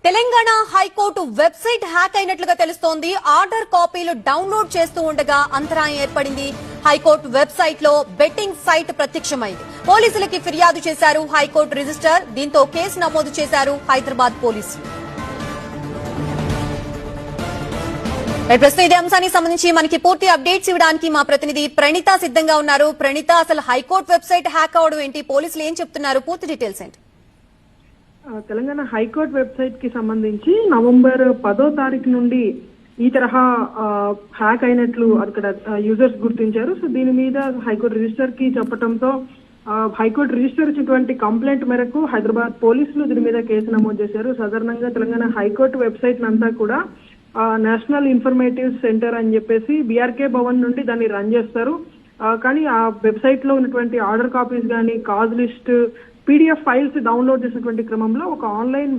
Telangana high court website hack అయినట్లుగా తెలుస్తోంది. Order కాపీలు download చేస్తూ ఉండగా అంతరాయం ఏర్పడింది. హైకోర్టు వెబ్సైట్ లో బెట్టింగ్ సైట్ ప్రత్యక్షమైంది. పోలీసులకి ఫిర్యాదు చేశారు హైకోర్టు రిజిస్టర్. దీంతో కేసు నమోదు చేశారు హైదరాబాద్ పోలీసులు. ప్రస్తుతం ఇదే అంశానికి సంబంధించి మనకి పూర్తి అప్డేట్స్ ఇవ్వడానికి మా ప్రతినిధి ప్రణీత సిద్ధంగా ఉన్నారు. ప్రణీత, అసలు హైకోర్టు వెబ్సైట్ హ్యాక్ అవడం ఏంటి, పోలీసులు ఏం చెప్తున్నారు, పూర్తి డీటెయిల్స్ ఏంటి? తెలంగాణ హైకోర్టు వెబ్సైట్ కి సంబంధించి నవంబర్ 10వ తారీఖు నుండి ఈ తరహా హ్యాక్ అయినట్లు అక్కడ యూజర్స్ గుర్తించారు. సో దీని మీద హైకోర్టు రిజిస్టర్ కి చెప్పడంతో హైకోర్టు రిజిస్టర్ ఇచ్చినటువంటి కంప్లైంట్ మేరకు హైదరాబాద్ పోలీసులు దీని మీద కేసు నమోదు చేశారు. సాధారణంగా తెలంగాణ హైకోర్టు వెబ్సైట్ అంతా కూడా నేషనల్ ఇన్ఫర్మేటివ్ సెంటర్ అని చెప్పేసి బీఆర్కే భవన్ నుండి దాన్ని రన్ చేస్తారు. కానీ ఆ వెబ్సైట్ లో ఉన్నటువంటి ఆర్డర్ కాపీస్ కానీ, cause list, PDF files download చేసినటువంటి క్రమంలో ఒక ఆన్లైన్